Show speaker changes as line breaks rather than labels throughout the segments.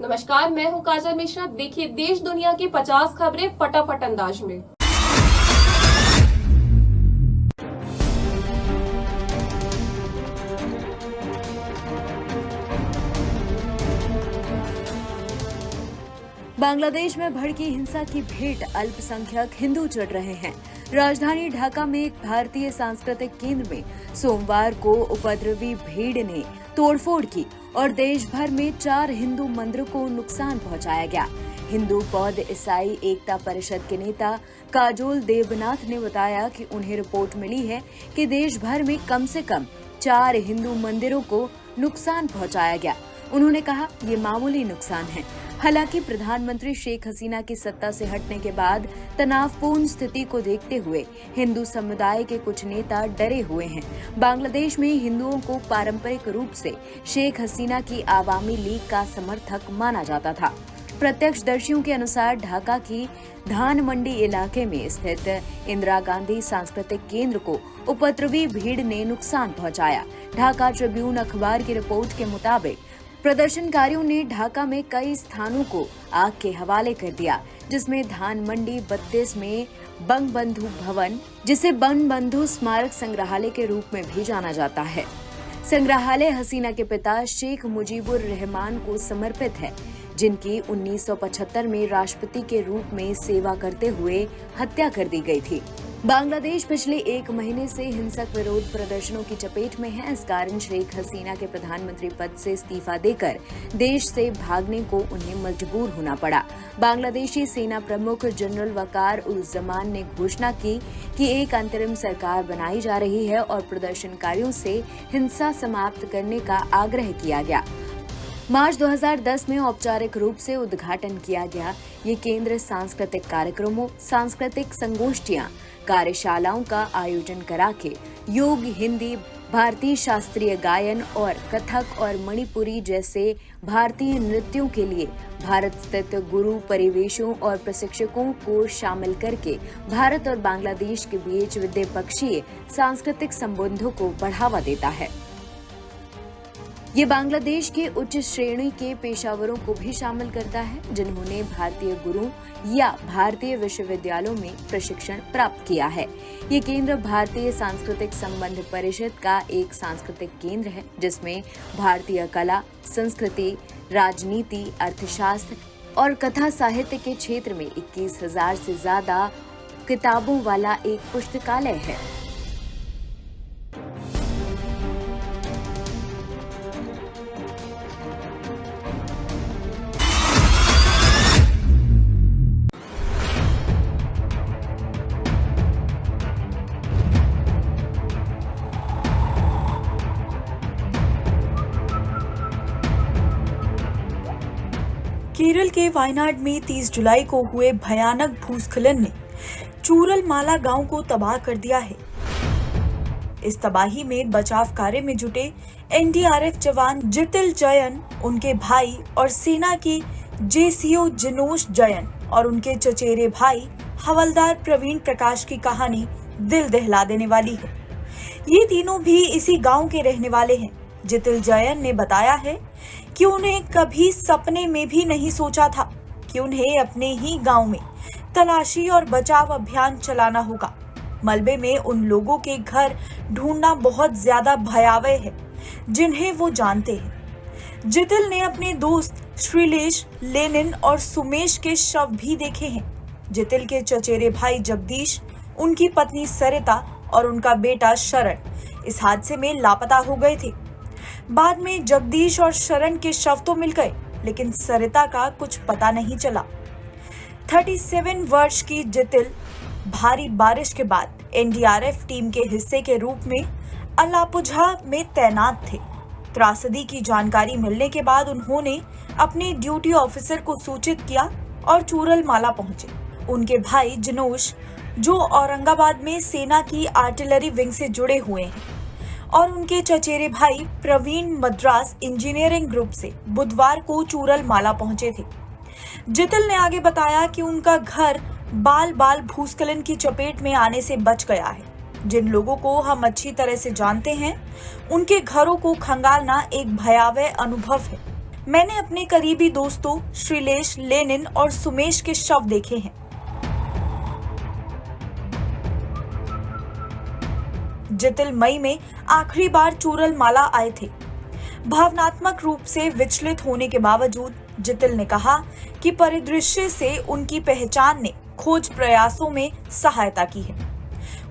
नमस्कार, मैं हूं काजल मिश्रा। देखिए देश दुनिया की 50 खबरें फटाफट अंदाज में।
बांग्लादेश में भड़की हिंसा की भेंट अल्पसंख्यक हिंदू चढ़ रहे हैं। राजधानी ढाका में एक भारतीय सांस्कृतिक केंद्र में सोमवार को उपद्रवी भीड़ ने तोड़फोड़ की और देश भर में 4 हिंदू मंदिरों को नुकसान पहुंचाया गया। हिंदू बौद्ध ईसाई एकता परिषद के नेता काजोल देवनाथ ने बताया कि उन्हें रिपोर्ट मिली है कि देश भर में कम से कम 4 हिंदू मंदिरों को नुकसान पहुंचाया गया। उन्होंने कहा, ये मामूली नुकसान है। हालांकि प्रधानमंत्री शेख हसीना की सत्ता से हटने के बाद तनावपूर्ण स्थिति को देखते हुए हिंदू समुदाय के कुछ नेता डरे हुए हैं। बांग्लादेश में हिंदुओं को पारंपरिक रूप से शेख हसीना की आवामी लीग का समर्थक माना जाता था। प्रत्यक्षदर्शियों के अनुसार ढाका की धान मंडी इलाके में स्थित इंदिरा गांधी सांस्कृतिक केंद्र को उपद्रवी भीड़ ने नुकसान पहुंचाया। ढाका ट्रिब्यून अखबार की रिपोर्ट के मुताबिक प्रदर्शनकारियों ने ढाका में कई स्थानों को आग के हवाले कर दिया, जिसमें धान मंडी 32 में बंगबंधु भवन, जिसे बंगबंधु स्मारक संग्रहालय के रूप में भी जाना जाता है। संग्रहालय हसीना के पिता शेख मुजीबुर रहमान को समर्पित है, जिनकी 1975 में राष्ट्रपति के रूप में सेवा करते हुए हत्या कर दी गई थी। बांग्लादेश पिछले 1 महीने से हिंसक विरोध प्रदर्शनों की चपेट में है। इस कारण शेख हसीना के प्रधानमंत्री पद से इस्तीफा देकर देश से भागने को उन्हें मजबूर होना पड़ा। बांग्लादेशी सेना प्रमुख जनरल वकार उल जमान ने घोषणा की कि एक अंतरिम सरकार बनाई जा रही है और प्रदर्शनकारियों से हिंसा समाप्त करने का आग्रह किया गया। मार्च 2010 में औपचारिक रूप से उद्घाटन किया गया। ये केंद्र सांस्कृतिक कार्यक्रमों, सांस्कृतिक संगोष्ठियां, कार्यशालाओं का आयोजन करा के योग, हिंदी, भारतीय शास्त्रीय गायन और कथक और मणिपुरी जैसे भारतीय नृत्यों के लिए भारत स्थित गुरु, परिवेशों और प्रशिक्षकों को शामिल करके भारत और बांग्लादेश के बीच द्विपक्षीय सांस्कृतिक संबंधों को बढ़ावा देता है। ये बांग्लादेश के उच्च श्रेणी के पेशावरों को भी शामिल करता है, जिन्होंने भारतीय गुरु या भारतीय विश्वविद्यालयों में प्रशिक्षण प्राप्त किया है। ये केंद्र भारतीय सांस्कृतिक संबंध परिषद का एक सांस्कृतिक केंद्र है, जिसमें भारतीय कला, संस्कृति, राजनीति, अर्थशास्त्र और कथा साहित्य के क्षेत्र में 21,000 से ज्यादा किताबों वाला एक पुस्तकालय है।
केरल के वायनाड में 30 जुलाई को हुए भयानक भूस्खलन ने चूरलमाला गांव को तबाह कर दिया है। इस तबाही में बचाव कार्य में जुटे एनडीआरएफ जवान जितिल जयन, उनके भाई और सेना के जेसीओ जिनोश जयन और उनके चचेरे भाई हवलदार प्रवीण प्रकाश की कहानी दिल दहला देने वाली है। ये तीनों भी इसी गांव के रहने वाले हैं। जितिल जयन ने बताया है कि उन्हें कभी सपने में भी नहीं सोचा था कि उन्हें अपने ही गांव में तलाशी और बचाव अभियान चलाना होगा। मलबे में उन लोगों के घर ढूंढना बहुत ज्यादा भयावह है जिन्हें वो जानते हैं। जितिल ने अपने दोस्त श्रीलेश, लेनिन और सुमेश के शव भी देखे हैं। जितिल के चचेरे भाई जगदीश, उनकी पत्नी सरिता और उनका बेटा शरण इस हादसे में लापता हो गए थे। बाद में जगदीश और शरण के शव तो मिल गए, लेकिन सरिता का कुछ पता नहीं चला। 37 वर्ष की जितिल भारी बारिश के बाद एनडीआरएफ टीम के हिस्से के रूप में अलापुझा में तैनात थे। त्रासदी की जानकारी मिलने के बाद उन्होंने अपने ड्यूटी ऑफिसर को सूचित किया और चूरलमाला पहुंचे। उनके भाई जिनोश, जो औरंगाबाद में सेना की आर्टिलरी विंग से जुड़े हुए हैं, और उनके चचेरे भाई प्रवीण मद्रास इंजीनियरिंग ग्रुप से बुधवार को चूरलमाला पहुंचे थे। जितिल ने आगे बताया कि उनका घर बाल बाल भूस्खलन की चपेट में आने से बच गया है। जिन लोगों को हम अच्छी तरह से जानते हैं, उनके घरों को खंगालना एक भयावह अनुभव है। मैंने अपने करीबी दोस्तों श्रीलेश, लेनिन और सुमेश के शव देखे हैं। जितिल मई में आखिरी बार चूरल माला आए थे। भावनात्मक रूप से विचलित होने के बावजूद जितिल ने कहा कि परिदृश्य से उनकी पहचान ने खोज प्रयासों में सहायता की है।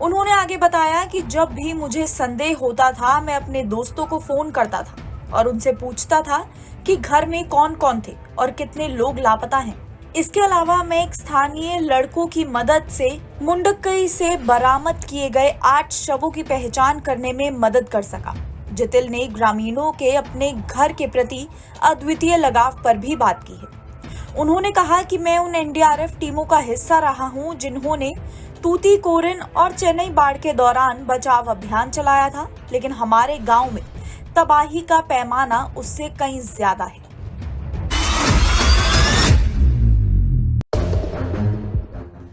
उन्होंने आगे बताया कि जब भी मुझे संदेह होता था, मैं अपने दोस्तों को फोन करता था और उनसे पूछता था कि घर में कौन कौन थे और कितने लोग लापता हैं। इसके अलावा मैं एक स्थानीय लड़कों की मदद से मुंडकई से बरामद किए गए 8 शवों की पहचान करने में मदद कर सका। जितिल ने ग्रामीणों के अपने घर के प्रति अद्वितीय लगाव पर भी बात की है। उन्होंने कहा कि मैं उन एनडीआरएफ टीमों का हिस्सा रहा हूं जिन्होंने तूतीकोरिन और चेन्नई बाढ़ के दौरान बचाव अभियान चलाया था, लेकिन हमारे गांव में तबाही का पैमाना उससे कहीं ज्यादा है।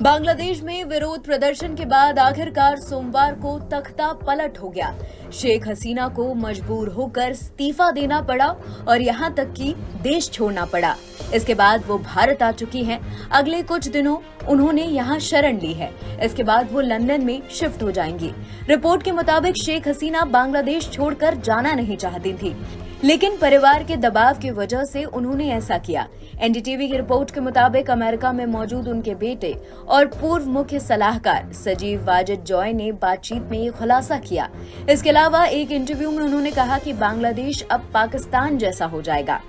बांग्लादेश में विरोध प्रदर्शन के बाद आखिरकार सोमवार को तख्ता पलट हो गया। शेख हसीना को मजबूर होकर इस्तीफा देना पड़ा और यहां तक कि देश छोड़ना पड़ा। इसके बाद वो भारत आ चुकी हैं। अगले कुछ दिनों उन्होंने यहां शरण ली है। इसके बाद वो लंदन में शिफ्ट हो जाएंगी। रिपोर्ट के मुताबिक शेख हसीना बांग्लादेश छोड़कर जाना नहीं चाहती थी, लेकिन परिवार के दबाव की वजह से उन्होंने ऐसा किया। एनडीटीवी की रिपोर्ट के मुताबिक अमेरिका में मौजूद उनके बेटे और पूर्व मुख्य सलाहकार सजीव वाजिद जॉय ने बातचीत में ये खुलासा किया। इसके अलावा एक इंटरव्यू में उन्होंने कहा कि बांग्लादेश अब पाकिस्तान जैसा हो जाएगा।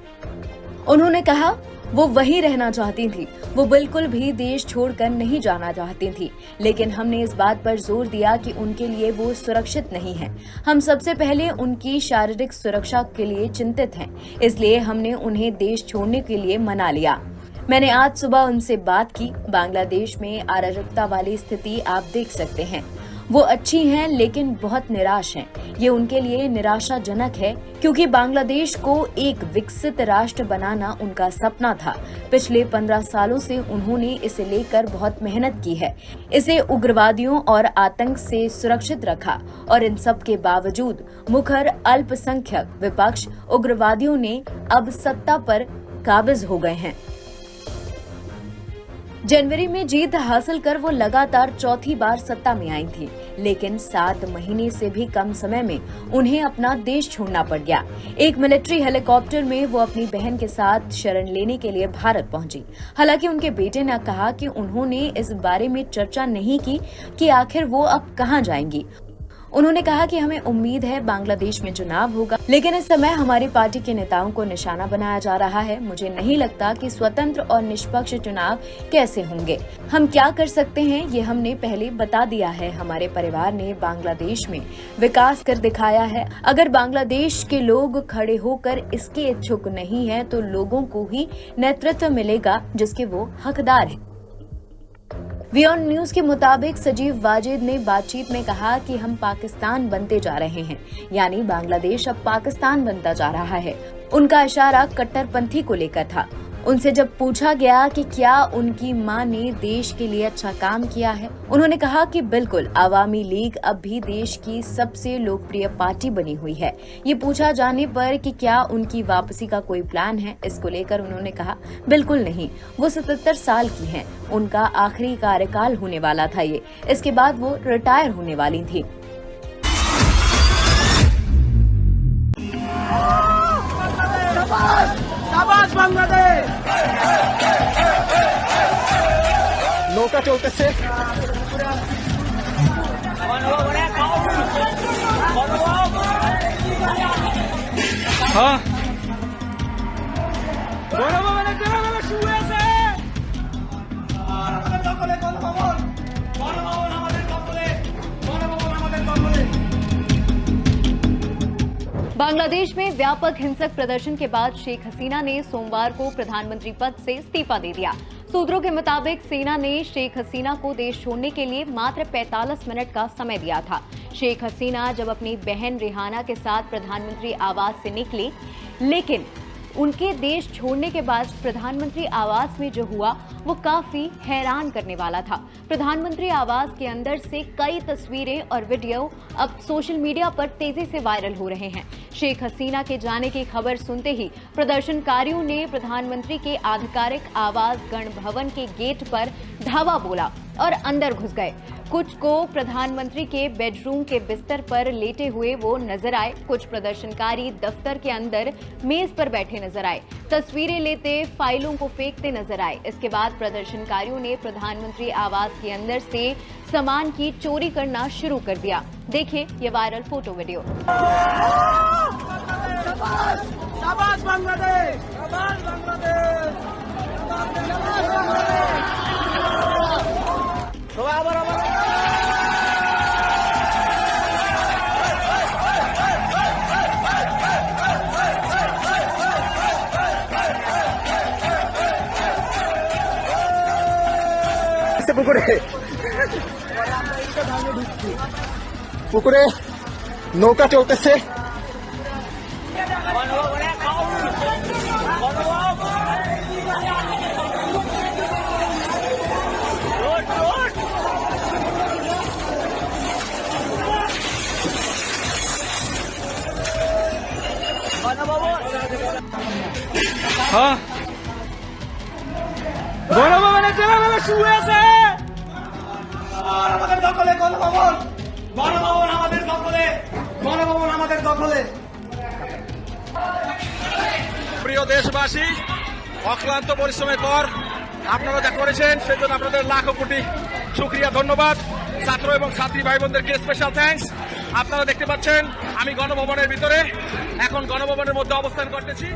उन्होंने कहा वो वहीं रहना चाहती थी, वो बिल्कुल भी देश छोड़कर नहीं जाना चाहती थी, लेकिन हमने इस बात पर जोर दिया कि उनके लिए वो सुरक्षित नहीं है। हम सबसे पहले उनकी शारीरिक सुरक्षा के लिए चिंतित हैं, इसलिए हमने उन्हें देश छोड़ने के लिए मना लिया। मैंने आज सुबह उनसे बात की। बांग्लादेश में अराजकता वाली स्थिति आप देख सकते हैं। वो अच्छी हैं लेकिन बहुत निराश हैं। ये उनके लिए निराशाजनक है क्योंकि बांग्लादेश को एक विकसित राष्ट्र बनाना उनका सपना था। पिछले 15 सालों से उन्होंने इसे लेकर बहुत मेहनत की है, इसे उग्रवादियों और आतंक से सुरक्षित रखा, और इन सब के बावजूद मुखर अल्पसंख्यक विपक्ष उग्रवादियों ने अब सत्ता पर काबिज हो गए हैं। जनवरी में जीत हासिल कर वो लगातार चौथी बार सत्ता में आई थी, लेकिन 7 महीने से भी कम समय में उन्हें अपना देश छोड़ना पड़ गया। एक मिलिट्री हेलीकॉप्टर में वो अपनी बहन के साथ शरण लेने के लिए भारत पहुंची। हालांकि उनके बेटे ने कहा कि उन्होंने इस बारे में चर्चा नहीं की कि आखिर वो अब कहां जाएंगी। उन्होंने कहा कि हमें उम्मीद है बांग्लादेश में चुनाव होगा, लेकिन इस समय हमारी पार्टी के नेताओं को निशाना बनाया जा रहा है। मुझे नहीं लगता कि स्वतंत्र और निष्पक्ष चुनाव कैसे होंगे। हम क्या कर सकते हैं ये हमने पहले बता दिया है। हमारे परिवार ने बांग्लादेश में विकास कर दिखाया है। अगर बांग्लादेश के लोग खड़े होकर इसके इच्छुक नहीं है तो लोगों को ही नेतृत्व मिलेगा जिसके वो हकदार हैं। वीओन न्यूज के मुताबिक सजीव वाजिद ने बातचीत में कहा कि हम पाकिस्तान बनते जा रहे हैं, यानी बांग्लादेश अब पाकिस्तान बनता जा रहा है। उनका इशारा कट्टरपंथी को लेकर था। उनसे जब पूछा गया कि क्या उनकी मां ने देश के लिए अच्छा काम किया है, उन्होंने कहा कि बिल्कुल, अवामी लीग अब भी देश की सबसे लोकप्रिय पार्टी बनी हुई है। ये पूछा जाने पर कि क्या उनकी वापसी का कोई प्लान है, इसको लेकर उन्होंने कहा बिल्कुल नहीं। वो 77 साल की हैं, उनका आखिरी कार्यकाल होने वाला था ये। इसके बाद वो रिटायर होने वाली थी।
शाबाश बांग्लादेश। নৌকা চলতেছে। হ্যাঁ বড় বাবা শুয়ে আছে। আমাদের দখলে কোন ভবন? বড় ভবন আমাদের দখলে। বড় ভবন আমাদের দখলে।
बांग्लादेश में व्यापक हिंसक प्रदर्शन के बाद शेख हसीना ने सोमवार को प्रधानमंत्री पद से इस्तीफा दे दिया। सूत्रों के मुताबिक सेना ने शेख हसीना को देश छोड़ने के लिए मात्र 45 मिनट का समय दिया था। शेख हसीना जब अपनी बहन रिहाना के साथ प्रधानमंत्री आवास से निकली, लेकिन उनके देश छोड़ने के बाद प्रधानमंत्री आवास में जो हुआ वो काफी हैरान करने वाला था। प्रधानमंत्री आवास के अंदर से कई तस्वीरें और वीडियो अब सोशल मीडिया पर तेजी से वायरल हो रहे हैं। शेख हसीना के जाने की खबर सुनते ही प्रदर्शनकारियों ने प्रधानमंत्री के आधिकारिक आवास गण भवन के गेट पर धावा बोला और अंदर घुस गए। कुछ को प्रधानमंत्री के बेडरूम के बिस्तर पर लेटे हुए वो नजर आए। कुछ प्रदर्शनकारी दफ्तर के अंदर मेज पर बैठे नजर आए, तस्वीरें लेते, फाइलों को फेंकते नजर आए। इसके बाद प्रदर्शनकारियों ने प्रधानमंत्री आवास के अंदर से सामान की चोरी करना शुरू कर दिया। देखिए ये वायरल फोटो वीडियो।
शाबाश बांग्लादेश, शाबाश बांग्लादेश, शाबाश बांग्लादेश।
পুকুরে নৌকা চলতেছে।
হ্যাঁ, গণভবনে যেভাবে শুয়ে আছে, আমাদের দখলে গণভবন, গণভবন আমাদের দখলে, গণভবন আমাদের দখলে।
প্রিয় দেশবাসী, অক্লান্ত পরিশ্রমের পর আপনারা যা করেছেন সেজন্য আপনাদের লাখো কোটি শুকরিয়া, ধন্যবাদ। ছাত্র এবং ছাত্রী ভাই বোনদেরকে স্পেশাল থ্যাঙ্কস। আপনারা দেখতে পাচ্ছেন আমি গণভবনের ভিতরে, এখন গণভবনের মধ্যে অবস্থান করতেছি।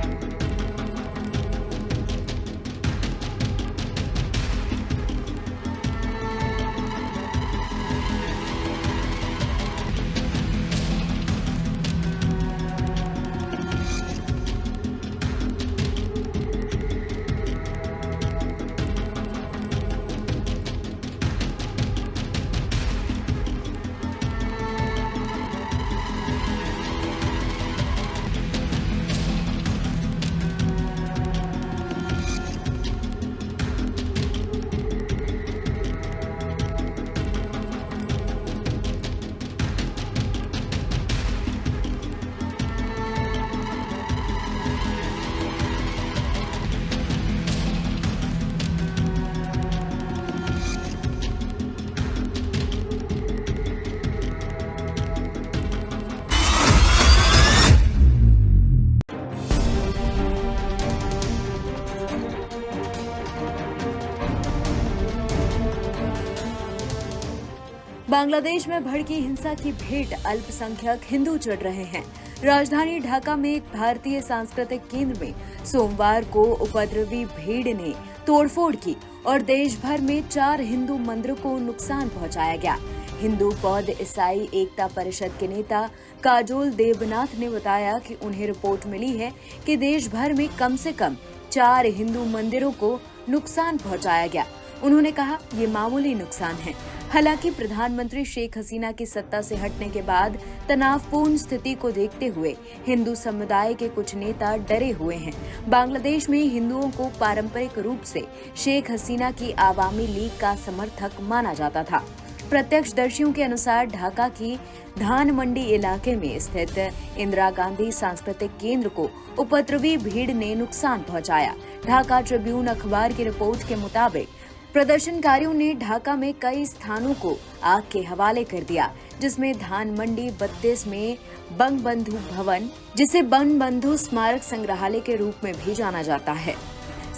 बांग्लादेश में भड़की हिंसा की भेंट अल्पसंख्यक हिंदू चढ़ रहे हैं। राजधानी ढाका में एक भारतीय सांस्कृतिक केंद्र में सोमवार को उपद्रवी भीड़ ने तोड़फोड़ की और देश भर में 4 हिंदू मंदिरों को नुकसान पहुंचाया गया। हिंदू बौद्ध ईसाई एकता परिषद के नेता काजोल देवनाथ ने बताया कि उन्हें रिपोर्ट मिली है कि देश भर में कम से कम 4 हिंदू मंदिरों को नुकसान पहुंचाया गया। उन्होंने कहा ये मामूली नुकसान है। हालांकि प्रधानमंत्री शेख हसीना की सत्ता से हटने के बाद तनावपूर्ण स्थिति को देखते हुए हिंदू समुदाय के कुछ नेता डरे हुए हैं। बांग्लादेश में हिंदुओं को पारंपरिक रूप से शेख हसीना की आवामी लीग का समर्थक माना जाता था। प्रत्यक्षदर्शियों के अनुसार ढाका की धान मंडी इलाके में स्थित इंदिरा गांधी सांस्कृतिक केंद्र को उपद्रवी भीड़ ने नुकसान पहुंचाया। ढाका ट्रिब्यून अखबार की रिपोर्ट के मुताबिक प्रदर्शनकारियों ने ढाका में कई स्थानों को आग के हवाले कर दिया, जिसमें धान मंडी 32 में बंगबंधु भवन, जिसे बंगबंधु स्मारक संग्रहालय के रूप में भी जाना जाता है।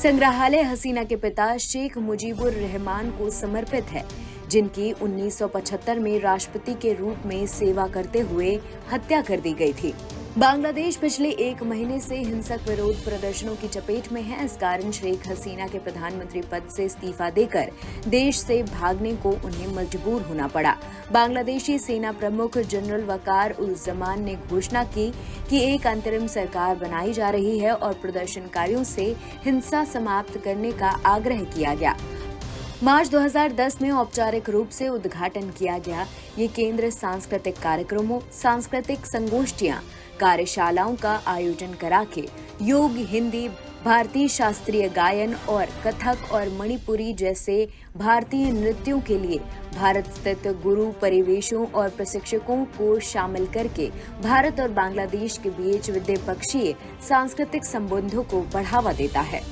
संग्रहालय हसीना के पिता शेख मुजीबुर रहमान को समर्पित है, जिनकी 1975 में राष्ट्रपति के रूप में सेवा करते हुए हत्या कर दी गई थी। बांग्लादेश पिछले 1 महीने से हिंसक विरोध प्रदर्शनों की चपेट में है। इस कारण शेख हसीना के प्रधानमंत्री पद से इस्तीफा देकर देश से भागने को उन्हें मजबूर होना पड़ा। बांग्लादेशी सेना प्रमुख जनरल वकार उल जमान ने घोषणा की कि एक अंतरिम सरकार बनाई जा रही है और प्रदर्शनकारियों से हिंसा समाप्त करने का आग्रह किया गया। मार्च 2010 में औपचारिक रूप से उद्घाटन किया गया। ये केंद्र सांस्कृतिक कार्यक्रमों, सांस्कृतिक संगोष्ठियां, कार्यशालाओं का आयोजन करा के योग, हिंदी, भारतीय शास्त्रीय गायन और कथक और मणिपुरी जैसे भारतीय नृत्यों के लिए भारत स्थित गुरु, परिवेशों और प्रशिक्षकों को शामिल करके भारत और बांग्लादेश के बीच द्विपक्षीय सांस्कृतिक संबंधों को बढ़ावा देता है।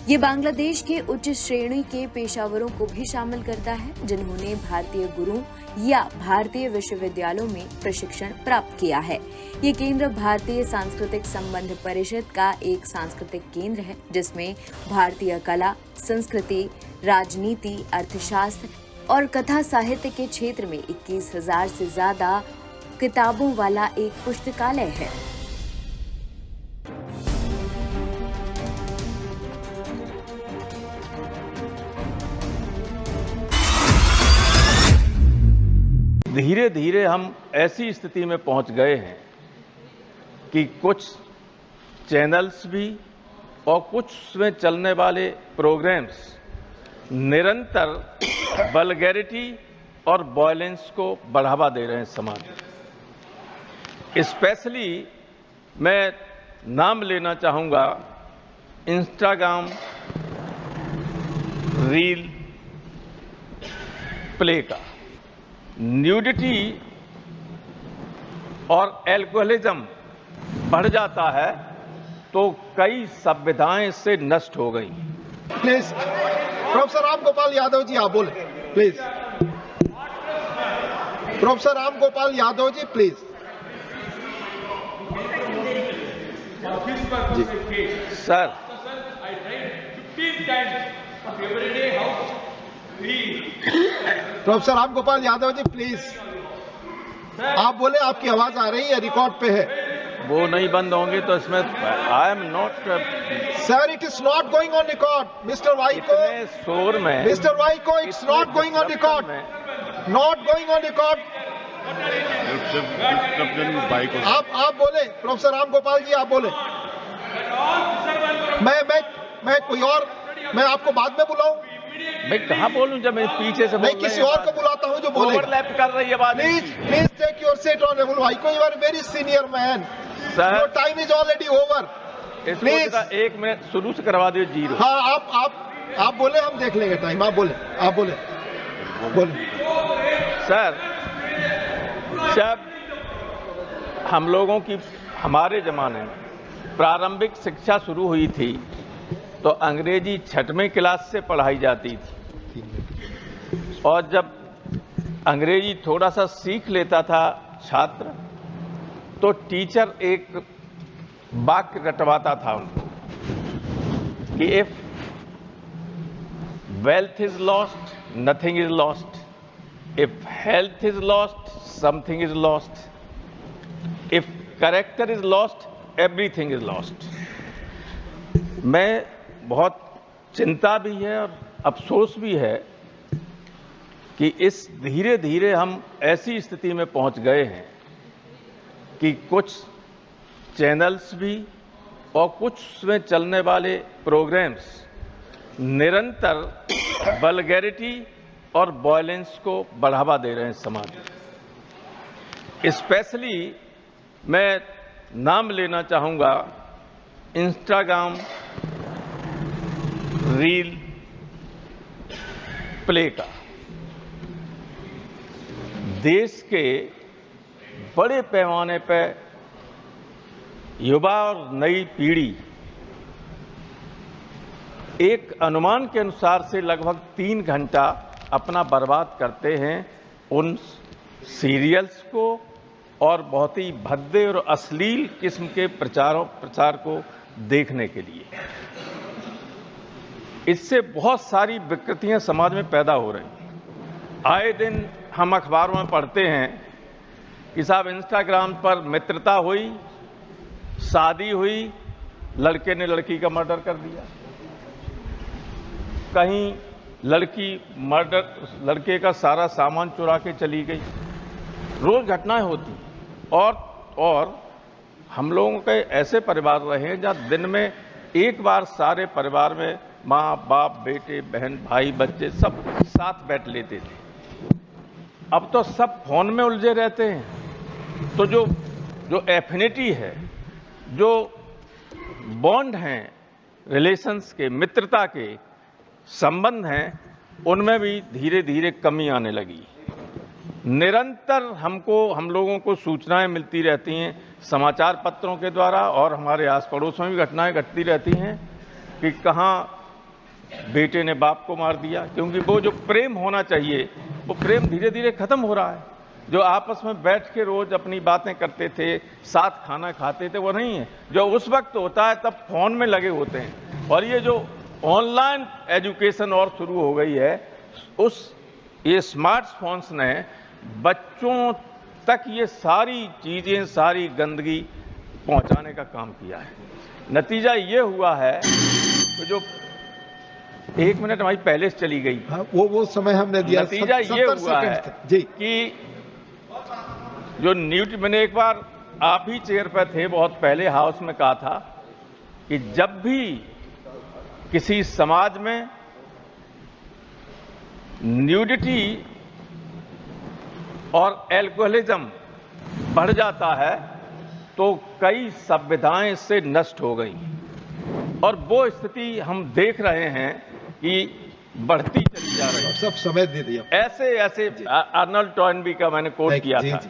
ये बांग्लादेश के उच्च श्रेणी के पेशावरों को भी शामिल करता है जिन्होंने भारतीय गुरु या भारतीय विश्वविद्यालयों में प्रशिक्षण प्राप्त किया है। ये केंद्र भारतीय सांस्कृतिक संबंध परिषद का एक सांस्कृतिक केंद्र है जिसमें भारतीय कला, संस्कृति, राजनीति, अर्थशास्त्र और कथा साहित्य के क्षेत्र में 21,000 से ज्यादा किताबों वाला एक पुस्तकालय है।
धीरे धीरे हम ऐसी स्थिति में पहुंच गए हैं कि कुछ चैनल्स भी और कुछ उसमें चलने वाले प्रोग्राम्स निरंतर वल्गैरिटी और वॉयलेंस को बढ़ावा दे रहे हैं समाज में। स्पेशली मैं नाम लेना चाहूंगा इंस्टाग्राम रील प्ले का। न्यूडिटी और एल्कोहलिज्म बढ़ जाता है तो कई सभ्यताएं इससे नष्ट हो गई।
प्लीज प्रोफेसर राम गोपाल यादव जी आप बोले please. Professor Ram Gopal Yadav ji please.
जी sir.
Professor Ram Gopal Yadav ji please आप बोले, आपकी आवाज आ रही है, रिकॉर्ड पे है।
वो नहीं बंद होंगे तो इसमें I am not.
Sir it is not going on record mister Vaiko.
शोर में
mister Vaiko it's not going on record, not going on record. आप बोले प्रोफेसर राम गोपाल जी आप बोले। मैं कोई और, मैं आपको बाद में बुलाऊं?
मैं कहाँ बोलूं जब मैं पीछे से
मैं किसी और को बुलाता हूं जो बोले।
ओवरलैप कर रही है बात।
Please take your seat honourable Vaiko, you are very senior man.
Sir
your time is already over. Please
1 minute शुरू से करवा दियो। 0।
हाँ आप बोले, हम देख लेंगे टाइम। आप बोले।
सर जब हम लोगों की हमारे जमाने में प्रारंभिक शिक्षा शुरू हुई थी तो अंग्रेजी 6वीं क्लास से पढ़ाई जाती थी और जब अंग्रेजी थोड़ा सा सीख लेता था छात्र तो टीचर एक वाक्य रटवाता था उनको कि if wealth is lost nothing is lost, if health is lost something is lost, if character is lost everything is lost. मैं बहुत चिंता भी है और अफसोस भी है कि इस धीरे धीरे हम ऐसी स्थिति में पहुंच गए हैं कि कुछ चैनल्स भी और कुछ उसमें चलने वाले प्रोग्राम्स निरंतर वल्गैरिटी और वॉयलेंस को बढ़ावा दे रहे हैं समाज में। स्पेशली मैं नाम लेना चाहूंगा इंस्टाग्राम रील प्ले का। देश के बड़े पैमाने पर युवा और नई पीढ़ी एक अनुमान के अनुसार से लगभग 3 घंटा अपना बर्बाद करते हैं उन सीरियल्स को और बहुत ही भद्दे और अश्लील किस्म के प्रचार को देखने के लिए। इससे बहुत सारी विकृतियां समाज में पैदा हो रही हैं। आए दिन हम अखबारों में पढ़ते हैं कि साहब इंस्टाग्राम पर मित्रता हुई, शादी हुई, लड़के ने लड़की का मर्डर कर दिया, कहीं लड़के का सारा सामान चुरा के चली गई। रोज घटनाएं होती और हम लोगों के ऐसे परिवार रहे हैं जहां दिन में एक बार सारे परिवार में माँ बाप बेटे बहन भाई बच्चे सब साथ बैठ लेते थे। अब तो सब फोन में उलझे रहते हैं। तो जो जो एफिनिटी है, जो बॉन्ड हैं, रिलेशंस के, मित्रता के संबंध हैं, उनमें भी धीरे धीरे कमी आने लगी। निरंतर हम लोगों को सूचनाएं मिलती रहती हैं समाचार पत्रों के द्वारा, और हमारे आस पड़ोस में भी घटनाएं घटती रहती हैं कि कहाँ बेटे ने बाप को मार दिया, क्योंकि वो जो प्रेम होना चाहिए वो प्रेम धीरे धीरे खत्म हो रहा है। जो आपस में बैठ के रोज अपनी बातें करते थे, साथ खाना खाते थे, वो नहीं है। जो उस वक्त होता है तब फोन में लगे होते हैं। और ये जो ऑनलाइन एजुकेशन और शुरू हो गई है, ये स्मार्टफोन्स ने बच्चों तक ये सारी चीजें, सारी गंदगी पहुंचाने का काम किया है। नतीजा ये हुआ है कि जो 1 मिनट हमारी पहले से चली गई,
हाँ, वो समय हमने दिया।
नतीजा ये हुआ है
जी
कि जो मैंने एक बार आप ही चेयर पर थे, बहुत पहले हाउस में कहा था कि जब भी किसी समाज में न्यूडिटी और एल्कोहलिज्म बढ़ जाता है तो कई सभ्यताएं इससे नष्ट हो गई, और वो स्थिति हम देख रहे हैं कि बढ़ती चली जा रही है।
सब समय दे दिया।
ऐसे अर्नल्ड टॉयनबी का मैंने कोट किया था,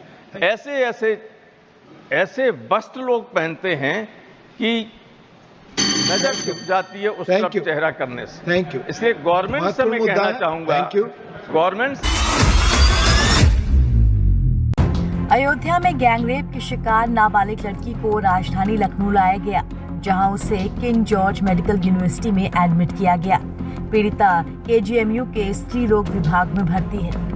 ऐसे वस्त्र लोग पहनते हैं कि नजर छुप जाती है उस तरफ चेहरा करने से।
Thank you.
इसलिए गवर्नमेंट से मैं कहना चाहूंगा, गवर्नमेंट
अयोध्या में गैंगरेप की शिकार नाबालिग लड़की को राजधानी लखनऊ लाया गया, जहां उसे किंग जॉर्ज मेडिकल यूनिवर्सिटी में एडमिट किया गया। पीड़िता केजीएमयू के स्त्री रोग विभाग में भर्ती है।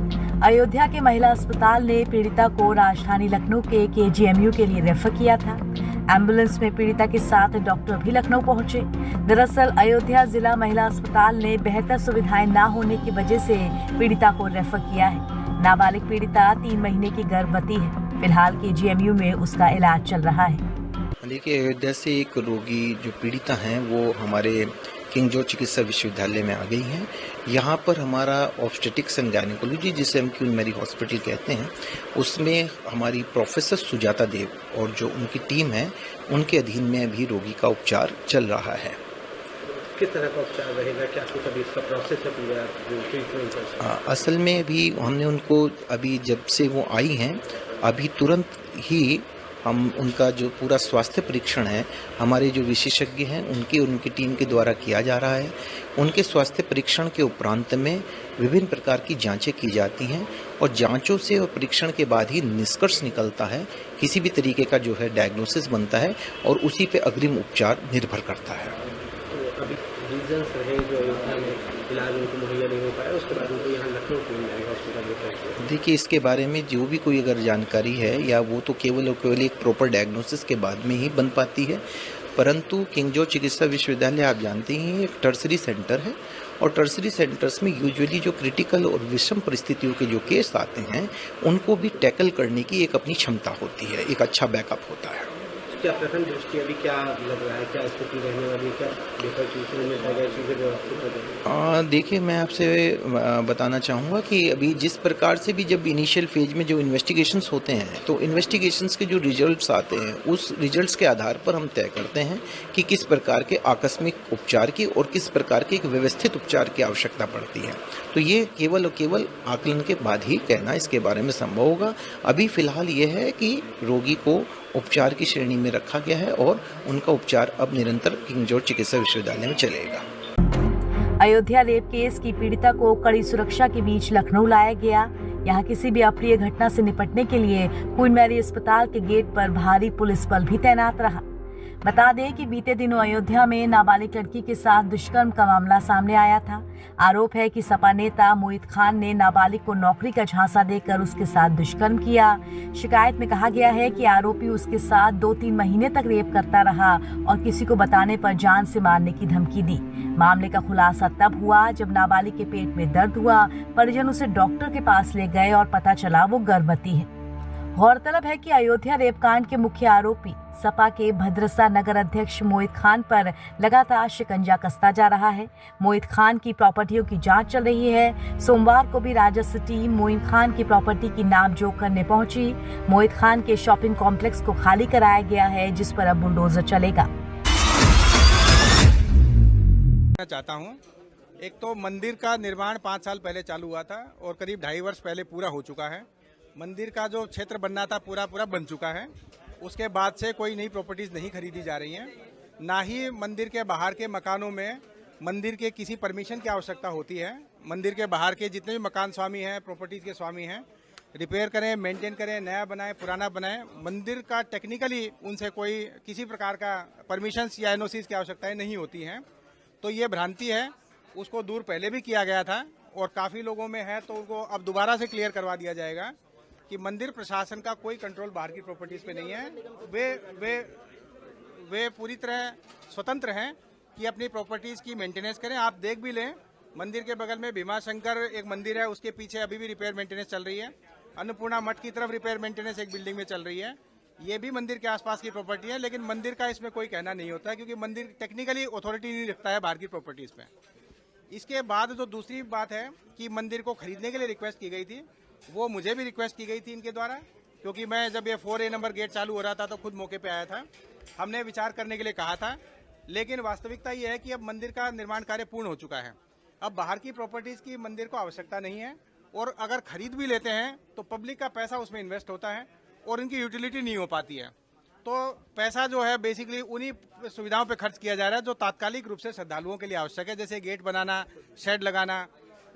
अयोध्या के महिला अस्पताल ने पीड़िता को राजधानी लखनऊ के केजीएमयू के लिए रेफर किया था। एम्बुलेंस में पीड़िता के साथ डॉक्टर भी लखनऊ पहुंचे। दरअसल अयोध्या जिला महिला अस्पताल ने बेहतर सुविधाएं न होने की वजह से पीड़िता को रेफर किया है। नाबालिग पीड़िता 3 महीने की गर्भवती है। फिलहाल केजीएमयू में उसका इलाज चल रहा है।
देखिए, अयोध्या से एक रोगी जो पीड़िता हैं वो हमारे किंग जॉर्ज चिकित्सा विश्वविद्यालय में आ गई हैं। यहाँ पर हमारा ऑब्स्टेटिक्स एंड गायनेकोलॉजी, जिसे हम क्वीन मैरी हॉस्पिटल कहते हैं, उसमें हमारी प्रोफेसर सुजाता देव और जो उनकी टीम है उनके अधीन में अभी रोगी का उपचार चल रहा है।
किस तरह का उपचार रहेगा? क्या कुछ अभी इसका प्रोसेस है पूरा जो ट्रीटमेंट?
असल में अभी हमने उनको, अभी जब से वो आई हैं अभी तुरंत ही हम उनका जो पूरा स्वास्थ्य परीक्षण है हमारे जो विशेषज्ञ हैं उनकी टीम के द्वारा किया जा रहा है। उनके स्वास्थ्य परीक्षण के उपरांत में विभिन्न प्रकार की जांचें की जाती हैं, और जांचों से और परीक्षण के बाद ही निष्कर्ष निकलता है, किसी भी तरीके का जो है डायग्नोसिस बनता है, और उसी पे अग्रिम उपचार निर्भर करता है।
तो अभी रीजंस रहे जो अयोध्या में इलाज उनको मुहैया नहीं हो पाया, उसके बाद उनको यहाँ लखनऊ क्वीन मैरी हॉस्पिटल में।
देखिए, इसके बारे में जो भी कोई अगर जानकारी है या वो तो केवल और केवल एक प्रॉपर डायग्नोसिस के बाद में ही बन पाती है, परंतु किंग जॉर्ज चिकित्सा विश्वविद्यालय आप जानते ही एक टर्सरी सेंटर है, और टर्सरी सेंटर्स में यूजुअली जो क्रिटिकल और विषम परिस्थितियों के जो केस आते हैं उनको भी टैकल करने की एक अपनी क्षमता होती है, एक अच्छा बैकअप होता है।
क्या प्रथम दृष्टि अभी क्या लग रहा है, क्या स्थिति रहने वाली, क्या बेहतर चीजें व्यवस्थित हो जाएगी?
देखिए, मैं आपसे बताना चाहूँगा कि अभी जिस प्रकार से भी जब इनिशियल फेज में जो इन्वेस्टिगेशंस होते हैं तो इन्वेस्टिगेशंस के जो रिजल्ट्स आते हैं उस रिजल्ट्स के आधार पर हम तय करते हैं कि किस प्रकार के आकस्मिक उपचार की और किस प्रकार के एक व्यवस्थित उपचार की आवश्यकता पड़ती है। तो ये केवल और केवल आकलन के बाद ही कहना इसके बारे में संभव होगा। अभी फिलहाल ये है कि रोगी को उपचार की श्रेणी में रखा गया है और उनका उपचार अब निरंतर किंग जॉर्ज चिकित्सा विश्वविद्यालय में चलेगा।
अयोध्या रेप केस की पीड़िता को कड़ी सुरक्षा के बीच लखनऊ लाया गया। यहाँ किसी भी अप्रिय घटना से निपटने के लिए क्वीन मैरी अस्पताल के गेट पर भारी पुलिस बल भी तैनात रहा। बता दें कि बीते दिनों अयोध्या में नाबालिग लड़की के साथ दुष्कर्म का मामला सामने आया था। आरोप है कि सपा नेता मोहित खान ने नाबालिग को नौकरी का झांसा देकर उसके साथ दुष्कर्म किया। शिकायत में कहा गया है कि आरोपी उसके साथ 2-3 महीने तक रेप करता रहा और किसी को बताने पर जान से मारने की धमकी दी। मामले का खुलासा तब हुआ जब नाबालिग के पेट में दर्द हुआ, परिजन उसे डॉक्टर के पास ले गए और पता चला वो गर्भवती है। गौरतलब है कि अयोध्या रेप कांड के मुख्य आरोपी सपा के भद्रसा नगर अध्यक्ष मोहित खान पर लगातार शिकंजा कसता जा रहा है। मोहित खान की प्रॉपर्टियों की जांच चल रही है। सोमवार को भी राजस्व टीम मोहित खान की प्रॉपर्टी की नापजोख करने पहुंची। मोहित खान के शॉपिंग कॉम्प्लेक्स को खाली कराया गया है, जिस पर अब बुलडोजर चलेगा।
चाहता हूं, एक तो मंदिर का निर्माण 5 साल पहले चालू हुआ था और करीब 2.5 वर्ष पहले पूरा हो चुका है। मंदिर का जो क्षेत्र बनना था पूरा बन चुका है। उसके बाद से कोई नई प्रॉपर्टीज नहीं खरीदी जा रही हैं। ना ही मंदिर के बाहर के मकानों में मंदिर के किसी परमिशन की आवश्यकता होती है। मंदिर के बाहर के जितने भी मकान स्वामी हैं, प्रॉपर्टीज के स्वामी हैं, रिपेयर करें, मेंटेन करें, नया बनाएं, पुराना बनाएं, मंदिर का टेक्निकली उनसे कोई किसी प्रकार का परमिशंस या एनओसीज की आवश्यकताएं नहीं होती हैं। तो ये भ्रांति है, उसको दूर पहले भी किया गया था और काफ़ी लोगों में है, तो उनको अब दोबारा से क्लियर करवा दिया जाएगा कि मंदिर प्रशासन का कोई कंट्रोल बाहर की प्रॉपर्टीज पे नहीं है। वे पूरी तरह स्वतंत्र हैं कि अपनी प्रॉपर्टीज की मेंटेनेंस करें। आप देख भी लें, मंदिर के बगल में भीमाशंकर एक मंदिर है, उसके पीछे अभी भी रिपेयर मेंटेनेंस चल रही है। अन्नपूर्णा मठ की तरफ रिपेयर मेंटेनेंस एक बिल्डिंग में चल रही है। ये भी मंदिर के आसपास की प्रॉपर्टी है, लेकिन मंदिर का इसमें कोई कहना नहीं होता है, क्योंकि मंदिर टेक्निकली अथॉरिटी नहीं रखता है बाहर की प्रॉपर्टीज पे। इसके बाद जो दूसरी बात है कि मंदिर को खरीदने के लिए रिक्वेस्ट की गई थी, वो मुझे भी रिक्वेस्ट की गई थी इनके द्वारा, क्योंकि मैं जब ये 4A नंबर गेट चालू हो रहा था तो खुद मौके पे आया था। हमने विचार करने के लिए कहा था, लेकिन वास्तविकता ये है कि अब मंदिर का निर्माण कार्य पूर्ण हो चुका है। अब बाहर की प्रॉपर्टीज की मंदिर को आवश्यकता नहीं है, और अगर खरीद भी लेते हैं तो पब्लिक का पैसा उसमें इन्वेस्ट होता है और इनकी यूटिलिटी नहीं हो पाती है। तो पैसा जो है बेसिकली उन्हीं सुविधाओं पे खर्च किया जा रहा है जो तात्कालिक रूप से श्रद्धालुओं के लिए आवश्यक है, जैसे गेट बनाना, शेड लगाना।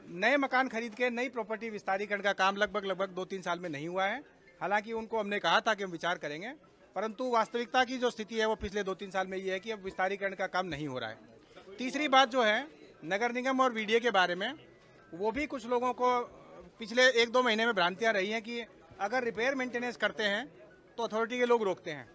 नए मकान खरीद के नई प्रॉपर्टी विस्तारीकरण का काम लगभग 2-3 साल में नहीं हुआ है। हालांकि उनको हमने कहा था कि हम विचार करेंगे, परंतु वास्तविकता की जो स्थिति है वो पिछले 2-3 साल में ये है कि अब विस्तारीकरण का काम नहीं हो रहा है। तीसरी बात जो है नगर निगम और VDA के बारे में, वो भी कुछ लोगों को पिछले 1-2 महीने में भ्रांतियां रही हैं कि अगर रिपेयर मेंटेनेंस करते हैं तो अथॉरिटी के लोग रोकते हैं।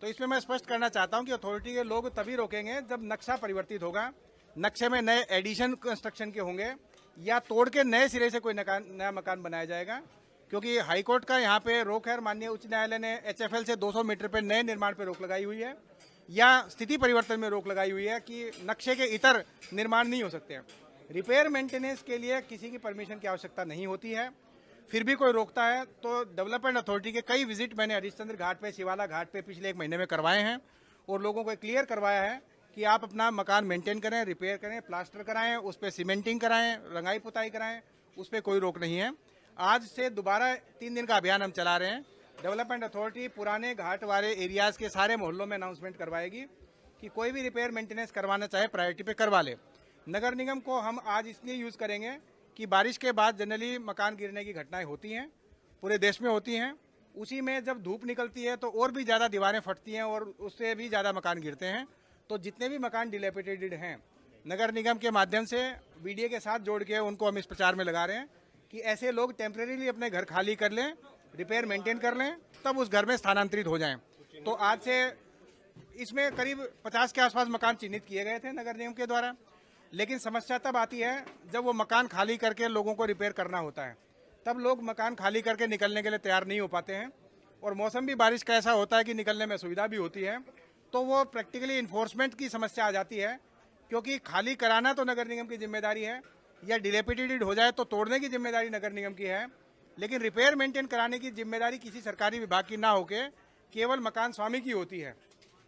तो इसमें मैं स्पष्ट करना चाहता हूं कि अथॉरिटी के लोग तभी रोकेंगे जब नक्शा परिवर्तित होगा, नक्शे में नए एडिशन कंस्ट्रक्शन के होंगे या तोड़ के नए सिरे से कोई नया मकान बनाया जाएगा। क्योंकि हाईकोर्ट का यहाँ पे रोक है और माननीय उच्च न्यायालय ने HFL से 200 मीटर पे नए निर्माण पे रोक लगाई हुई है, या स्थिति परिवर्तन में रोक लगाई हुई है कि नक्शे के इतर निर्माण नहीं हो सकते हैं। रिपेयर मेंटेनेंस के लिए किसी की परमिशन की आवश्यकता नहीं होती है, फिर भी कोई रोकता है तो डेवलपमेंट अथॉरिटी के कई विजिट मैंने हरिश्चंद्र घाट पे, शिवाला घाट पे पिछले 1 महीने में करवाए हैं और लोगों को क्लियर करवाया है कि आप अपना मकान मेंटेन करें, रिपेयर करें, प्लास्टर कराएं, उस पर सीमेंटिंग कराएं, रंगाई पुताई कराएं, उस पर कोई रोक नहीं है। आज से दोबारा 3 दिन का अभियान हम चला रहे हैं। डेवलपमेंट अथॉरिटी पुराने घाट वाले एरियाज के सारे मोहल्लों में अनाउंसमेंट करवाएगी कि कोई भी रिपेयर मेंटेनेंस करवाना चाहे प्रायोरिटी पे करवा ले। नगर निगम को हम आज इसलिए यूज़ करेंगे कि बारिश के बाद जनरली मकान गिरने की घटनाएं होती हैं, पूरे देश में होती हैं। उसी में जब धूप निकलती है तो और भी ज़्यादा दीवारें फटती हैं और उससे भी ज़्यादा मकान गिरते हैं। तो जितने भी मकान डिलेपिटेटेड हैं, नगर निगम के माध्यम से VDA के साथ जोड़ के उनको हम इस प्रचार में लगा रहे हैं कि ऐसे लोग टेम्परेरीली अपने घर खाली कर लें, रिपेयर मेंटेन कर लें, तब उस घर में स्थानांतरित हो जाएं। तो आज से इसमें करीब 50 के आसपास मकान चिन्हित किए गए थे नगर निगम के द्वारा, लेकिन समस्या तब आती है जब वो मकान खाली करके लोगों को रिपेयर करना होता है। तब लोग मकान खाली करके निकलने के लिए तैयार नहीं हो पाते हैं और मौसम भी बारिश का ऐसा होता है कि निकलने में सुविधा भी होती है। तो वो प्रैक्टिकली इन्फोर्समेंट की समस्या आ जाती है, क्योंकि खाली कराना तो नगर निगम की जिम्मेदारी है, या डिलेपिटेटेड हो जाए तो तोड़ने की जिम्मेदारी नगर निगम की है, लेकिन रिपेयर मेंटेन कराने की जिम्मेदारी किसी सरकारी विभाग की ना होके केवल मकान स्वामी की होती है।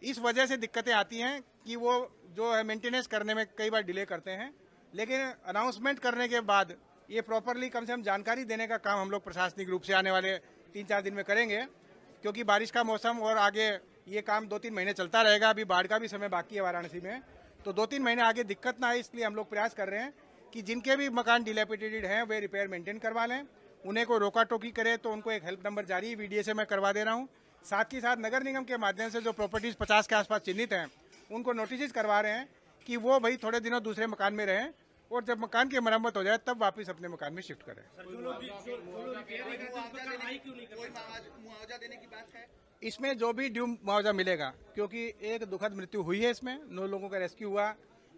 इस वजह से दिक्कतें आती हैं कि वो जो है मेंटेनेंस करने में कई बार डिले करते हैं। लेकिन अनाउंसमेंट करने के बाद ये प्रॉपरली कम से कम जानकारी देने का काम हम लोग प्रशासनिक रूप से आने वाले 3-4 दिन में करेंगे, क्योंकि बारिश का मौसम और आगे ये काम 2-3 महीने चलता रहेगा। अभी बाढ़ का भी समय बाकी है वाराणसी में, तो 2-3 महीने आगे दिक्कत ना आए, इसलिए हम लोग प्रयास कर रहे हैं कि जिनके भी मकान डिलेपिटेटेड हैं वे रिपेयर मेंटेन करवा लें। उन्हें कोई रोका टोकी करे तो उनको एक हेल्प नंबर जारी VDA से मैं करवा दे रहा हूँ। साथ ही साथ नगर निगम के माध्यम से जो प्रॉपर्टीज 50 के आसपास चिन्हित हैं उनको नोटिस करवा रहे हैं कि वो भाई थोड़े दिनों दूसरे मकान में रहें और जब मकान की मरम्मत हो जाए तब वापस अपने मकान में शिफ्ट करें। इसमें जो भी ड्यू मुआवजा मिलेगा, क्योंकि एक दुखद मृत्यु हुई है, इसमें 9 लोगों का रेस्क्यू हुआ।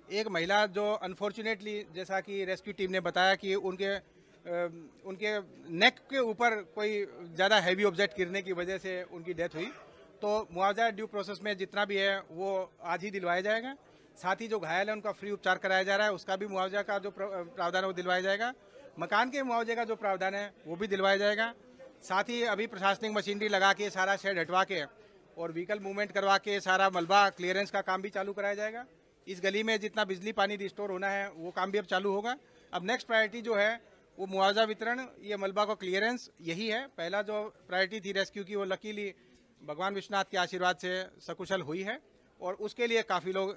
एक महिला जो अनफॉर्चुनेटली, जैसा कि रेस्क्यू टीम ने बताया कि उनके नेक के ऊपर कोई ज़्यादा हैवी ऑब्जेक्ट गिरने की वजह से उनकी डेथ हुई।
तो मुआवजा ड्यू प्रोसेस में जितना भी है वो आज ही दिलवाया जाएगा। साथ ही जो घायल है उनका फ्री उपचार कराया जा रहा है, उसका भी मुआवजा का जो प्रावधान है वो दिलवाया जाएगा। मकान के मुआवजे का जो प्रावधान है वो भी दिलवाया जाएगा। साथ ही अभी प्रशासनिक मशीनरी लगा के सारा शेड हटवा के और व्हीकल मूवमेंट करवा के सारा मलबा क्लियरेंस का काम भी चालू कराया जाएगा। इस गली में जितना बिजली पानी रिस्टोर होना है वो काम भी अब चालू होगा। अब नेक्स्ट प्रायोरिटी जो है वो मुआवजा वितरण, ये मलबा का क्लियरेंस यही है। पहला जो प्रायोरिटी थी रेस्क्यू की वो लकीली भगवान विश्वनाथ के आशीर्वाद से सकुशल हुई है और उसके लिए काफ़ी लोग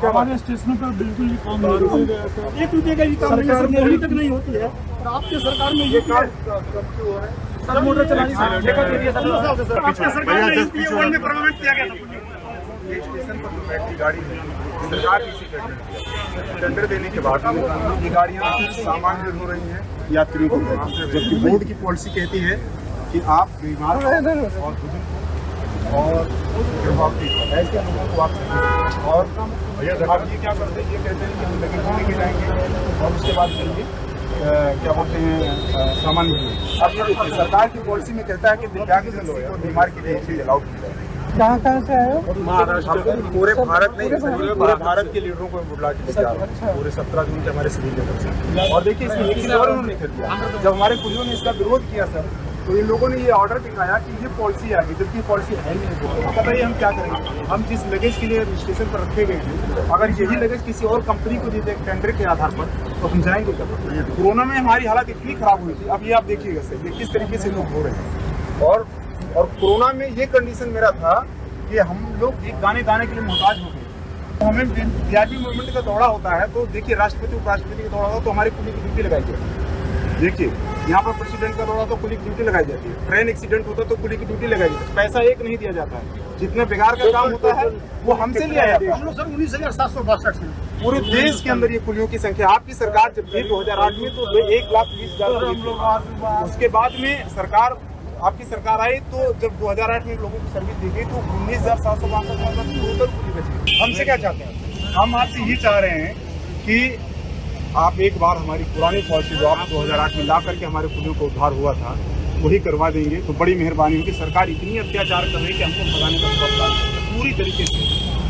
हमारे स्टेशनों पर बिल्कुल ही काम नहीं हो रहा है। 1 रुपये का ही काम अभी तक नहीं होती है। और आपके सरकार में ये काम सर मोटर चलाने आपके सरकार में इसलिए वन में परमानेंट किया गया था।
स्टेशन पर जो बैटरी गाड़ी है सरकार इसी टेंडर देने के बाद ये गाड़ियाँ सामान्य हो रही हैं यात्रियों को, जबकि बोर्ड की पॉलिसी कहती है कि आप बीमार और बुजुर्ग और गर्भवती ऐसे लोगों को आप और अब ये क्या करते हैं, ये कहते हैं कि हम लगेज लेके जाएंगे और उसके बाद चलेंगे क्या बोलते हैं सामान्य। अब ये देखिए सरकार की पॉलिसी में कहता है कि दिव्यांग और बीमार के लिए चीज अलाउड की जाए।
कहाँ से आए हो?
महाराष्ट्र। पूरे भारत में पूरे भारत के लीडरों को बुला के लेके आ रहे हैं, पूरे 17 जून के हमारे सभी लीडर से। और देखिए इसमें एक चीज और उन्होंने कर दिया, जब हमारे कुलियों ने इसका विरोध किया सर, तो इन लोगों ने ये ऑर्डर दिखाया कि ये पॉलिसी आ गई, जबकि पॉलिसी है नहीं। तो बताइए हम क्या करेंगे? हम जिस लगेज के लिए स्टेशन पर रखे गए हैं, अगर यही लगेज किसी और कंपनी को दे टेंडर के आधार पर, तो हम जाएंगे कब? कोरोना में हमारी हालत इतनी खराब हुई थी, अब ये आप देखिएगा सर ये किस तरीके से लोग हो रहे हैं। और कोरोना में ये कंडीशन मेरा था कि हम लोग एक गाने गाने के लिए मोहताज हो गए। तो हमें वीआईपी मूवमेंट का दौड़ा होता है, तो देखिए राष्ट्रपति उपराष्ट्रपति का दौड़ा होता है तो हमारी पुलिस की ड्यूटी लगाई जाती है। देखिए यहाँ पर प्रेसिडेंट का दौड़ा तो पुलिस की ड्यूटी लगाई जाती है, ट्रेन एक्सीडेंट होता है तो पुलिस की ड्यूटी लगाई जाती है। पैसा एक नहीं दिया जाता है, जितना बेकार का काम होता है वो हमसे लिया जाता है।
हम लोग सर 19,762
पूरे देश के अंदर ये कुलियों की संख्या, आपकी सरकार जब थी 2008 में तो 1,20,000। उसके बाद में सरकार आपकी सरकार आई तो जब 2008 में लोगों की सर्विस दी गई तो 19,762 हमसे क्या चाहते हैं? हम आपसे ये चाह रहे हैं कि आप एक बार हमारी पुरानी पॉलिसी जो आप 2008 में ला करके हमारे कुलियों को उद्धार हुआ था वही करवा देंगे तो बड़ी मेहरबानी होगी। सरकार इतनी अत्याचार कर रही है कि हमको भगाने का सब पूरी तरीके से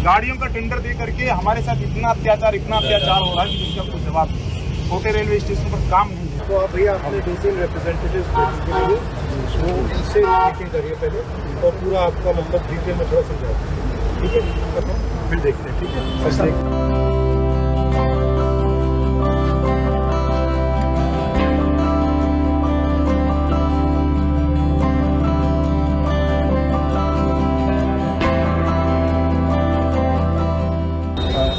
गाड़ियों का टेंडर दे करके हमारे साथ इतना अत्याचार हो रहा है कि जिसका कोई जवाब नहीं। छोटे रेलवे स्टेशन पर काम नहीं है।
तो भैया अपने 2-3 रिप्रेजेंटेटिव वो इनसे मीटिंग करिए पहले और पूरा आपका मतलब डिटेल में थोड़ा समझाओ, ठीक है? फिर देखते हैं, ठीक है?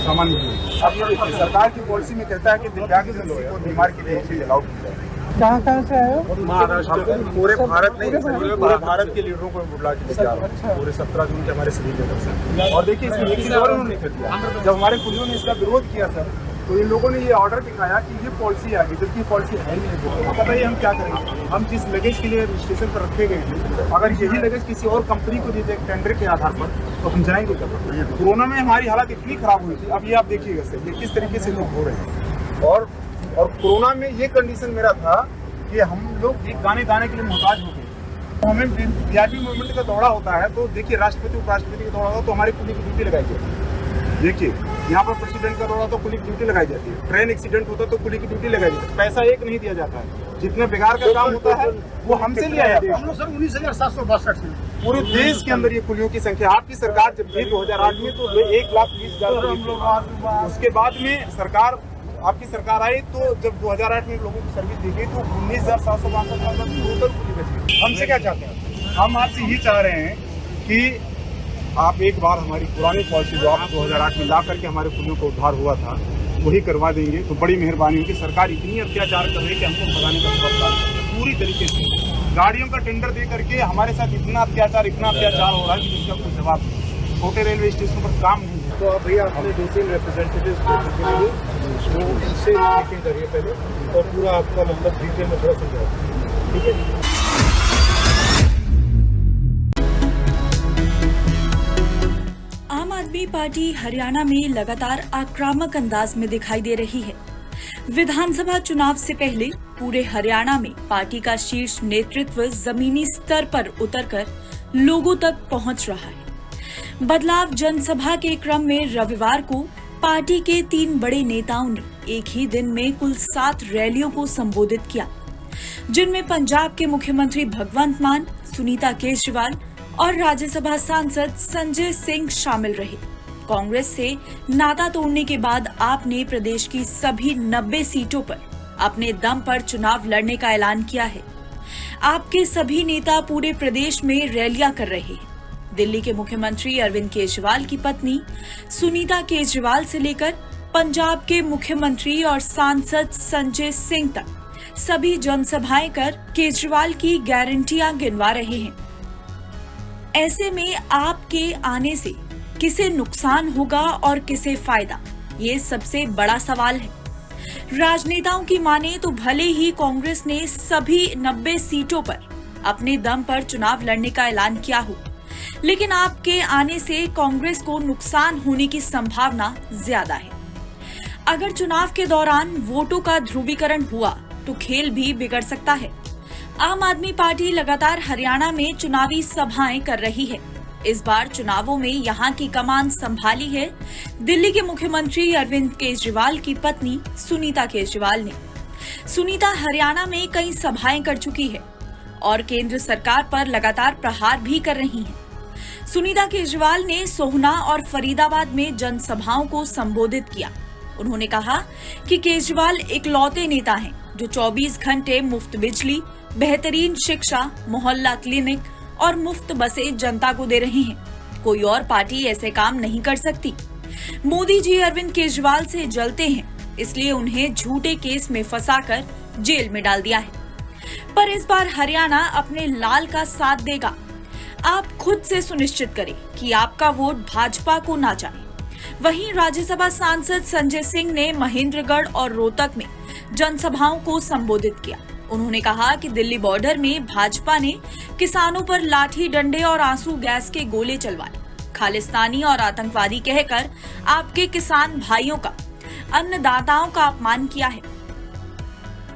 सामान्य। अब ये देखिए सरकार की पॉलिसी में कहता है कि दिव्यांग और बीमार के लिए चीज अलाउड की जाए।
कहाँ से आए हो?
महाराष्ट्र। पूरे भारत में पूरे भारत के लीडरों को बुला के लेके आ रहे हैं, पूरे 17 जून के हमारे सभी लीडर से। और देखिए इसमें एक चीज और उन्होंने कर दिया, जब हमारे कुलियों ने इसका विरोध किया सर, तो इन लोगों ने ये ऑर्डर दिखाया कि ये पॉलिसी आ गई, जबकि पॉलिसी है नहीं। तो बताइए हम क्या करेंगे? हम जिस लगेज के लिए स्टेशन पर रखे गए हैं, अगर यही लगेज किसी और कंपनी को दे टेंडर के आधार पर, तो हम जाएंगे कब? कोरोना में हमारी हालत इतनी खराब हुई थी, अब ये आप देखिएगा सर ये किस तरीके से लोग हो रहे हैं। और कोरोना में ये कंडीशन मेरा था कि हम लोग एक गाने गाने के लिए मोहताज हो गए। तो हमें वीआईपी मूवमेंट का दौड़ा होता है, तो देखिए राष्ट्रपति उपराष्ट्रपति का दौड़ा होता है तो हमारी पुलिस की ड्यूटी लगाई जाती है। देखिए यहाँ पर प्रेसिडेंट का दौड़ा तो पुलिस की ड्यूटी लगाई जाती है, ट्रेन एक्सीडेंट होता है तो पुलिस की ड्यूटी लगाई जाती है। पैसा एक नहीं दिया जाता है, जितना बेकार का काम होता है वो हमसे लिया जाता है।
हम लोग सर 19,762
पूरे देश के अंदर ये कुलियों की संख्या, आपकी सरकार जब थी 2008 में तो 1,20,000। उसके बाद में सरकार आपकी सरकार आई तो जब 2008 में लोगों की सर्विस दी गई तो 19,762। हमसे क्या चाहते हैं? हम आपसे ये चाह रहे हैं कि आप एक बार हमारी पुरानी पॉलिसी जो आप 2008 में ला करके हमारे कुलियों को उद्धार हुआ था वही करवा देंगे तो बड़ी मेहरबानी होगी। सरकार इतनी अत्याचार कर रही है कि हमको भगाने का सब पूरी तरीके से गाड़ियों का टेंडर दे करके हमारे साथ इतना अत्याचार हो रहा है कि जिसका कोई जवाब नहीं। छोटे रेलवे स्टेशन पर काम नहीं है।
तो भैया अपने 2-3 रिप्रेजेंटेटिव वो इनसे मीटिंग करिए पहले और पूरा आपका मतलब डिटेल में थोड़ा समझाओ, ठीक है?
आम आदमी पार्टी हरियाणा में लगातार आक्रामक अंदाज में दिखाई दे रही है। विधानसभा चुनाव से पहले पूरे हरियाणा में पार्टी का शीर्ष नेतृत्व जमीनी स्तर पर उतरकर लोगों तक पहुंच रहा है। बदलाव जनसभा के क्रम में रविवार को पार्टी के 3 बड़े नेताओं ने एक ही दिन में कुल 7 रैलियों को संबोधित किया, जिनमें पंजाब के मुख्यमंत्री भगवंत मान, सुनीता केजरीवाल और राज्यसभा सांसद संजय सिंह शामिल रहे। कांग्रेस से नाता तोड़ने के बाद आप ने प्रदेश की सभी 90 सीटों पर अपने दम पर चुनाव लड़ने का ऐलान किया है। आपके सभी नेता पूरे प्रदेश में रैलियां कर रहे हैं। दिल्ली के मुख्यमंत्री अरविंद केजरीवाल की पत्नी सुनीता केजरीवाल से लेकर पंजाब के मुख्यमंत्री और सांसद संजय सिंह तक सभी जनसभाएं कर केजरीवाल की गारंटियां गिनवा रहे हैं। ऐसे में आपके आने से किसे नुकसान होगा और किसे फायदा, ये सबसे बड़ा सवाल है। राजनेताओं की माने तो भले ही कांग्रेस ने सभी 90 सीटों पर अपने दम पर चुनाव लड़ने का ऐलान किया हो, लेकिन आपके आने से कांग्रेस को नुकसान होने की संभावना ज्यादा है। अगर चुनाव के दौरान वोटों का ध्रुवीकरण हुआ तो खेल भी बिगड़ सकता है। आम आदमी पार्टी लगातार हरियाणा में चुनावी सभाएं कर रही है। इस बार चुनावों में यहां की कमान संभाली है दिल्ली के मुख्यमंत्री अरविंद केजरीवाल की पत्नी सुनीता केजरीवाल ने। सुनीता हरियाणा में कई सभाएं कर चुकी है और केंद्र सरकार पर लगातार प्रहार भी कर रही हैं। सुनीता केजरीवाल ने सोहना और फरीदाबाद में जनसभाओं को संबोधित किया। उन्होंने कहा कि केजरीवाल इकलौते नेता हैं जो 24 घंटे मुफ्त बिजली, बेहतरीन शिक्षा, मोहल्ला क्लिनिक और मुफ्त बसें जनता को दे रहे हैं। कोई और पार्टी ऐसे काम नहीं कर सकती। मोदी जी अरविंद केजरीवाल से जलते हैं, इसलिए उन्हें झूठे केस में फंसाकर जेल में डाल दिया है। पर इस बार हरियाणा अपने लाल का साथ देगा। आप खुद से सुनिश्चित करें कि आपका वोट भाजपा को ना जाए। वहीं राज्यसभा सांसद संजय सिंह ने महेंद्रगढ़ और रोहतक में जनसभाओं को संबोधित किया। उन्होंने कहा कि दिल्ली बॉर्डर में भाजपा ने किसानों पर लाठी डंडे और आंसू गैस के गोले चलवाए, खालिस्तानी और आतंकवादी कहकर आपके किसान भाइयों का, अन्नदाताओं का अपमान किया है।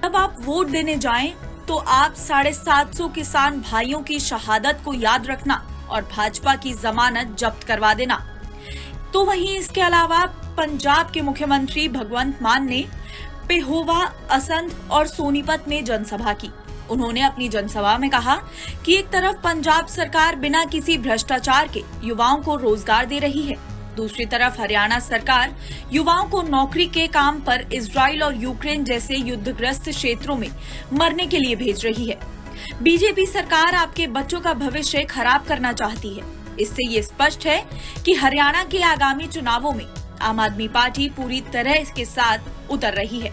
अब आप वोट देने जाएं तो आप 750 किसान भाइयों की शहादत को याद रखना और भाजपा की जमानत जब्त करवा देना। तो वहीं इसके अलावा पंजाब के मुख्यमंत्री भगवंत मान ने पेहोवा, असंध और सोनीपत में जनसभा की। उन्होंने अपनी जनसभा में कहा कि एक तरफ पंजाब सरकार बिना किसी भ्रष्टाचार के युवाओं को रोजगार दे रही है, दूसरी तरफ हरियाणा सरकार युवाओं को नौकरी के काम पर इजराइल और यूक्रेन जैसे युद्धग्रस्त क्षेत्रों में मरने के लिए भेज रही है। बीजेपी सरकार आपके बच्चों का भविष्य खराब करना चाहती है। इससे ये स्पष्ट है कि हरियाणा के आगामी चुनावों में आम आदमी पार्टी पूरी तरह इसके साथ उतर रही है।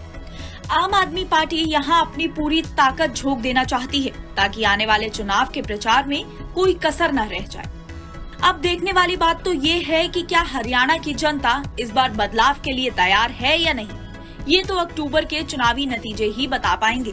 आम आदमी पार्टी यहां अपनी पूरी ताकत झोंक देना चाहती है ताकि आने वाले चुनाव के प्रचार में कोई कसर न रह जाए। अब देखने वाली बात तो ये है कि क्या हरियाणा की जनता इस बार बदलाव के लिए तैयार है या नहीं। ये तो अक्टूबर के चुनावी नतीजे ही बता पाएंगे।